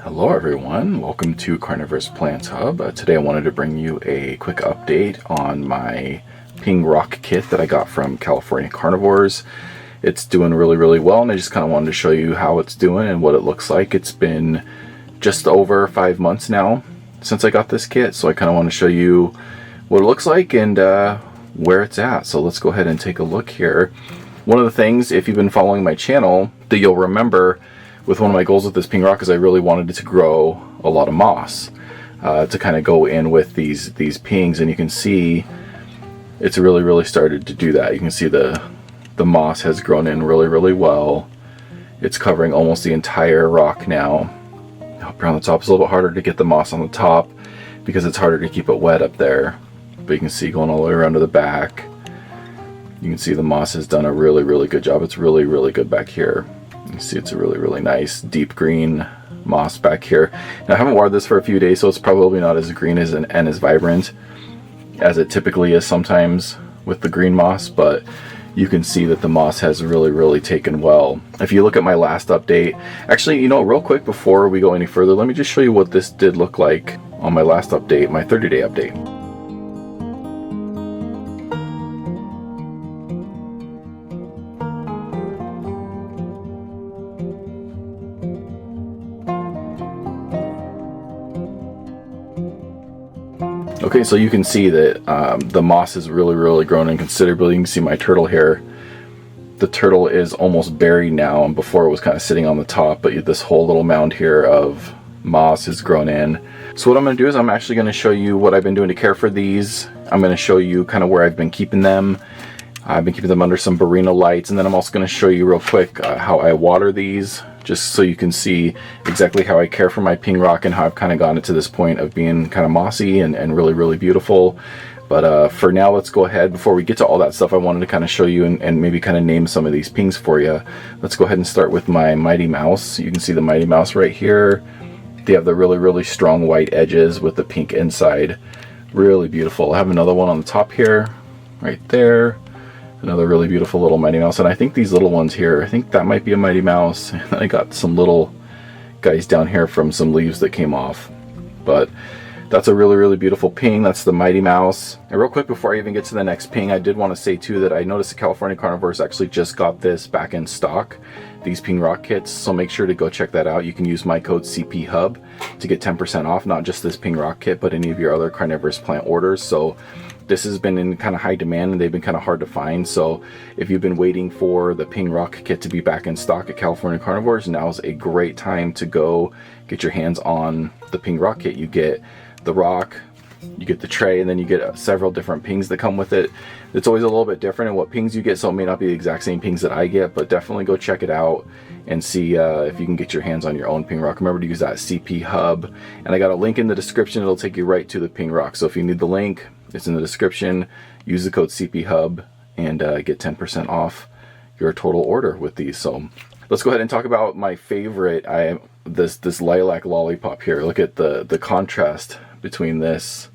Hello everyone, welcome to Carnivorous Plants Hub. Today I wanted to bring you a quick update on my ping rock kit that I got from California Carnivores. It's doing really well, and I just kind of wanted to show you how it's doing and what it looks like. It's been just over 5 months now since I got this kit, so I kind of want to show you what it looks like and where it's at. So let's go ahead and take a look here. One of the things, if you've been following my channel, that you'll remember with one of my goals with this ping rock is I really wanted it to grow a lot of moss to kind of go in with these pings, and you can see it's really started to do that. You can see the moss has grown in really well. It's covering almost the entire rock now. Up around the top, it's a little bit harder to get the moss on the top because it's harder to keep it wet up there, but you can see going all the way around to the back, you can see the moss has done a really good job. It's really good back here. You see it's a really nice deep green moss back here. Now I haven't watered this for a few days, so it's probably not as green and as vibrant as it typically is sometimes with the green moss, but you can see that the moss has really taken well. If you look at my last update, actually, real quick before we go any further, let me just show you what this did look like on my last update, my 30-day update. Okay, so you can see that the moss has really grown in considerably. You can see my turtle here. The turtle is almost buried now, and before it was kind of sitting on the top, but this whole little mound here of moss has grown in. So what I'm going to do is I'm actually going to show you what I've been doing to care for these. I'm going to show you kind of where I've been keeping them. I've been keeping them under some Barina lights, and then I'm also going to show you real quick how I water these, just so you can see exactly how I care for my ping rock and how I've kind of gotten it to this point of being kind of mossy and really beautiful. But for now, let's go ahead. Before we get to all that stuff, I wanted to kind of show you and maybe kind of name some of these pings for you. Let's go ahead and start with my Mighty Mouse. You can see the Mighty Mouse right here. They have the really strong white edges with the pink inside. Really beautiful. I have another one on the top here, right there. Another really beautiful little Mighty Mouse, and I think these little ones here, I think that might be a Mighty Mouse. I got some little guys down here from some leaves that came off, but that's a really beautiful ping. That's the Mighty Mouse. And real quick before I even get to the next ping, I did want to say too that I noticed the California Carnivores actually just got this back in stock, these ping rock kits, so make sure to go check that out. You can use my code CPHUB to get 10% off, not just this ping rock kit, but any of your other carnivorous plant orders. So this has been in kind of high demand, and they've been kind of hard to find. So if you've been waiting for the ping rock kit to be back in stock at California Carnivores, now's a great time to go get your hands on the ping rock kit. You get the rock, you get the tray, and then you get several different pings that come with it. It's always a little bit different in what pings you get, so it may not be the exact same pings that I get, but definitely go check it out and see if you can get your hands on your own ping rock. Remember to use that CP Hub, and I got a link in the description. It'll take you right to the ping rock, so if you need the link, it's in the description. Use the code CPHUB and get 10% off your total order with these. So let's go ahead and talk about my favorite. This lilac lollipop here. Look at the contrast between this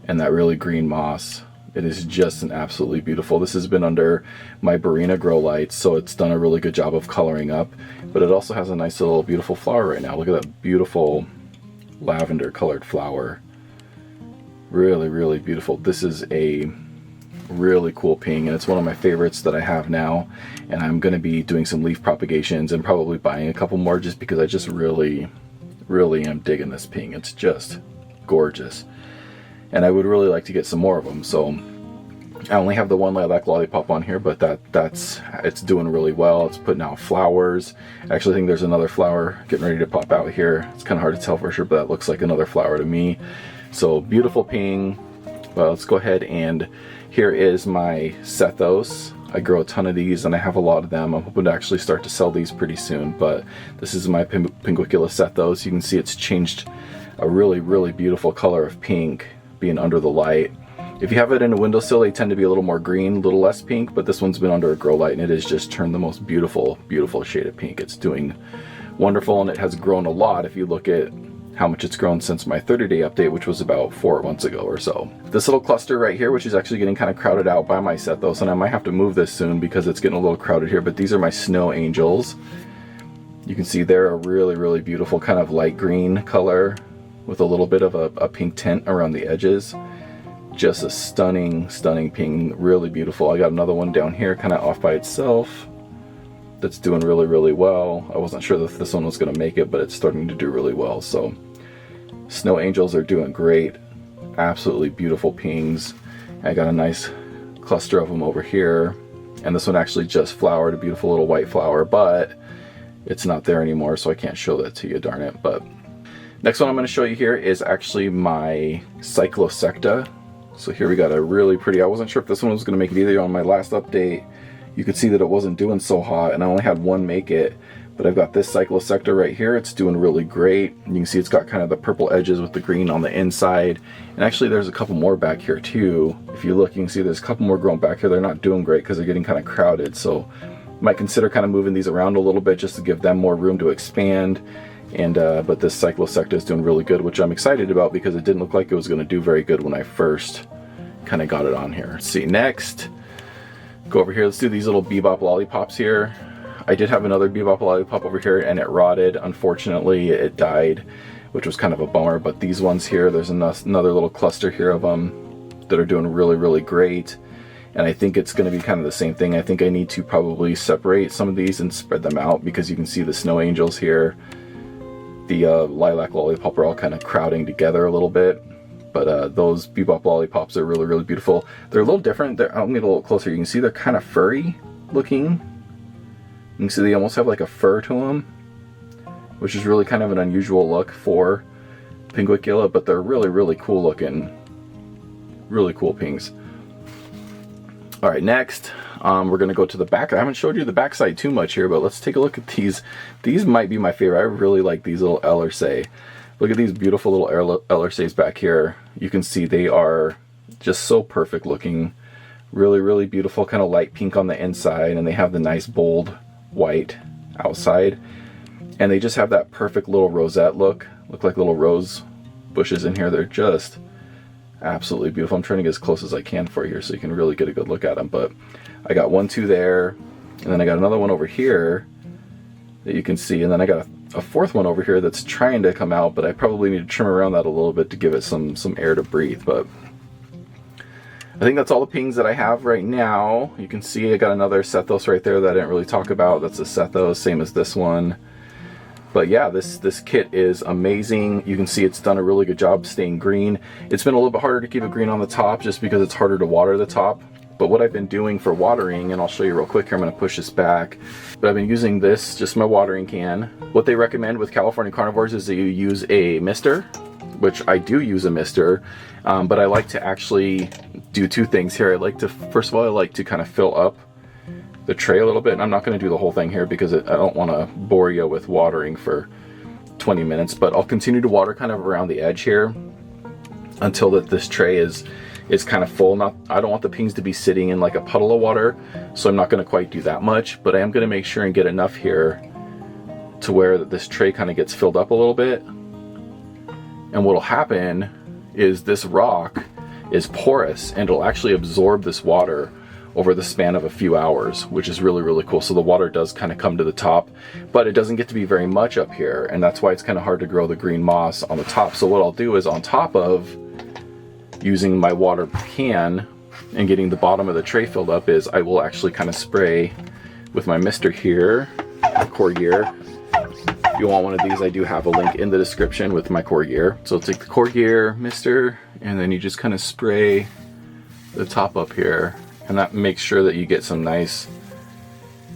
and that really green moss. It is just an absolutely beautiful. This has been under my Barina grow lights, so it's done a really good job of coloring up, but it also has a nice little beautiful flower right now. Look at that beautiful lavender colored flower. Really beautiful. This is a really cool ping, and it's one of my favorites that I have now, and I'm going to be doing some leaf propagations and probably buying a couple more just because I just really am digging this ping. It's just gorgeous, and I would really like to get some more of them. So I only have the one lilac lollipop on here, but it's doing really well. It's putting out flowers. I actually think there's another flower getting ready to pop out here. It's kind of hard to tell for sure, but that looks like another flower to me. So beautiful ping. Well, let's go ahead, and here is my Sethos. I grow a ton of these, and I have a lot of them. I'm hoping to actually start to sell these pretty soon, but this is my Pinguicula Sethos. You can see it's changed a really beautiful color of pink being under the light. If you have it in a windowsill, they tend to be a little more green, a little less pink, but this one's been under a grow light, and it has just turned the most beautiful shade of pink. It's doing wonderful, and it has grown a lot if you look at how much it's grown since my 30-day update, which was about 4 months ago or so. This little cluster right here, which is actually getting kind of crowded out by my Sethos, and I might have to move this soon because it's getting a little crowded here, but these are my Snow Angels. You can see they're a really, really beautiful kind of light green color with a little bit of a pink tint around the edges. Just a stunning, stunning pink, really beautiful. I got another one down here kind of off by itself that's doing really, really well. I wasn't sure that this one was going to make it, but it's starting to do really well. So snow angels are doing great. Absolutely beautiful pings. I got a nice cluster of them over here, and this one actually just flowered, a beautiful little white flower, but it's not there anymore, so I can't show that to you, darn it. But next one I'm going to show you here is actually my Cyclosecta. So here we got a really pretty, I wasn't sure if this one was going to make it either. On my last update, you could see that it wasn't doing so hot, and I only had one make it. But I've got this Cyclosecta right here. It's doing really great. You can see it's got kind of the purple edges with the green on the inside. And actually there's a couple more back here too. If you look, you can see there's a couple more growing back here. They're not doing great because they're getting kind of crowded. So might consider kind of moving these around a little bit just to give them more room to expand. And but this Cyclosecta is doing really good, which I'm excited about because it didn't look like it was going to do very good when I first kind of got it on here. Let's see, next, go over here. Let's do these little bebop lollipops here. I did have another bebop lollipop over here and it rotted. Unfortunately, it died, which was kind of a bummer. But these ones here, there's another little cluster here of them that are doing really, really great. And I think it's going to be kind of the same thing. I think I need to probably separate some of these and spread them out because you can see the snow angels here. The lilac lollipop are all kind of crowding together a little bit. But those bebop lollipops are really, really beautiful. They're a little different. I'll get a little closer. You can see they're kind of furry looking. You can see they almost have like a fur to them, which is really kind of an unusual look for Pinguicula, but they're really, really cool looking. Really cool pings. All right, next, we're gonna go to the back. I haven't showed you the backside too much here, but let's take a look at these. These might be my favorite. I really like these little Ellersay. Look at these beautiful little Ellersays back here. You can see they are just so perfect looking. Really, really beautiful, kind of light pink on the inside, and they have the nice bold white outside. And they just have that perfect little rosette look. Look like little rose bushes in here. They're just absolutely beautiful. I'm trying to get as close as I can for you here so you can really get a good look at them. But I got 1, 2 there, and then I got another one over here that you can see, and then I got a fourth one over here that's trying to come out, but I probably need to trim around that a little bit to give it some air to breathe. But I think that's all the pings that I have right now. You can see I got another Sethos right there that I didn't really talk about. That's a Sethos, same as this one. But yeah, this kit is amazing. You can see it's done a really good job staying green. It's been a little bit harder to keep it green on the top just because it's harder to water the top. But what I've been doing for watering, and I'll show you real quick here, I'm gonna push this back. But I've been using this, just my watering can. What they recommend with California Carnivores is that you use a mister, which I do use a mister, but I like to actually do 2 things here. I like to, first of all, I like to kind of fill up the tray a little bit. And I'm not going to do the whole thing here because I don't want to bore you with watering for 20 minutes, but I'll continue to water kind of around the edge here until that this tray is kind of full. I don't want the pings to be sitting in like a puddle of water, so I'm not going to quite do that much, but I am going to make sure and get enough here to where that this tray kind of gets filled up a little bit. And what'll happen is this rock is porous and it'll actually absorb this water over the span of a few hours, which is really, really cool. So the water does kind of come to the top, but it doesn't get to be very much up here, and that's why it's kind of hard to grow the green moss on the top. So what I'll do is, on top of using my water can and getting the bottom of the tray filled up, is I will actually kind of spray with my mister here, core gear. If you want one of these, I do have a link in the description with my core gear. So take the core gear mister, and then you just kind of spray the top up here, and that makes sure that you get some nice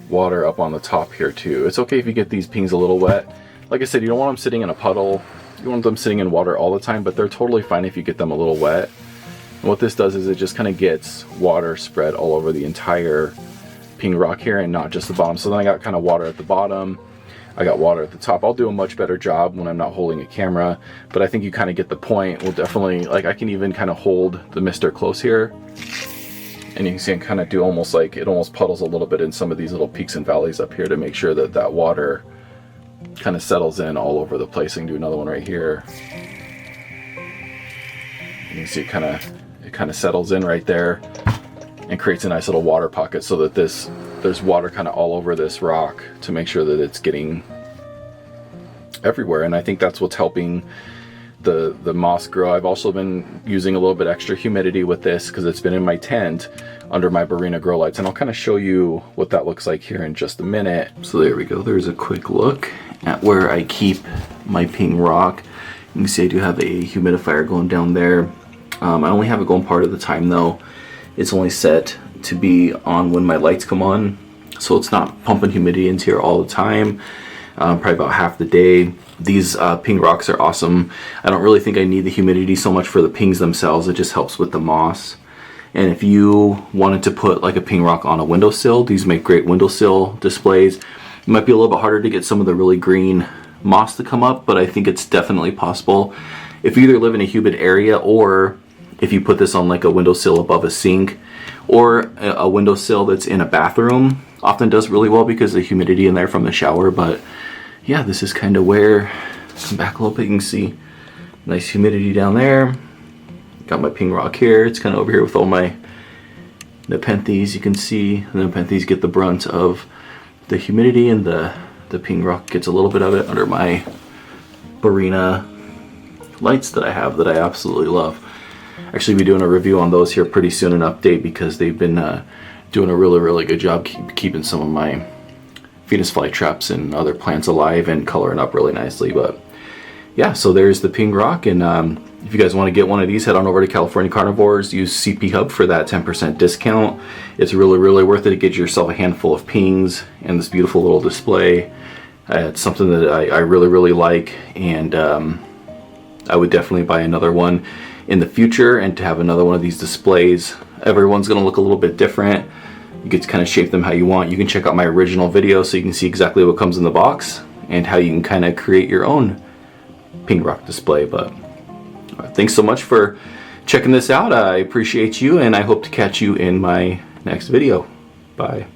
water up on the top here too. It's okay if you get these pings a little wet. Like I said, you don't want them sitting in a puddle. You want them sitting in water all the time, but they're totally fine if you get them a little wet. And what this does is it just kind of gets water spread all over the entire ping rock here and not just the bottom. So then I got kind of water at the bottom. I got water at the top. I'll do a much better job when I'm not holding a camera, but I think you kind of get the point. We'll definitely, like, I can even kind of hold the mister close here, and you can see I kind of do almost like, it almost puddles a little bit in some of these little peaks and valleys up here to make sure that that water kind of settles in all over the place. I can do another one right here. You can see it kind of settles in right there and creates a nice little water pocket, so that there's water kind of all over this rock to make sure that it's getting everywhere, and I think that's what's helping the moss grow. I've also been using a little bit extra humidity with this because it's been in my tent under my Barina grow lights, and I'll kind of show you what that looks like here in just a minute. So there we go. There's a quick look at where I keep my ping rock. You can see I do have a humidifier going down there. I only have it going part of the time though. It's only set to be on when my lights come on, so it's not pumping humidity into here all the time. Probably about half the day. These ping rocks are awesome. I don't really think I need the humidity so much for the pings themselves. It just helps with the moss. And if you wanted to put like a ping rock on a windowsill, these make great windowsill displays. It might be a little bit harder to get some of the really green moss to come up, but I think it's definitely possible. If you either live in a humid area, or if you put this on like a windowsill above a sink, or a windowsill that's in a bathroom, often does really well because of the humidity in there from the shower. But yeah, this is kind of where, come back a little bit, you can see nice humidity down there. Got my ping rock here. It's kind of over here with all my nepenthes. You can see the nepenthes get the brunt of the humidity, and the ping rock gets a little bit of it under my Barina lights that I have that I absolutely love. Actually, be doing a review on those here pretty soon, an update, because they've been doing a really good job keeping some of my Venus flytraps and other plants alive and coloring up really nicely. But yeah, so there's the ping rock, and if you guys want to get one of these, head on over to California Carnivores. Use CP Hub for that 10% discount. It's really worth it to get yourself a handful of pings and this beautiful little display. It's something that I really like, and I would definitely buy another one in the future. And to have another one of these displays, everyone's going to look a little bit different. You get to kind of shape them how you want. You can check out my original video so you can see exactly what comes in the box and how you can kind of create your own ping rock display. But thanks so much for checking this out. I appreciate you, and I hope to catch you in my next video. Bye.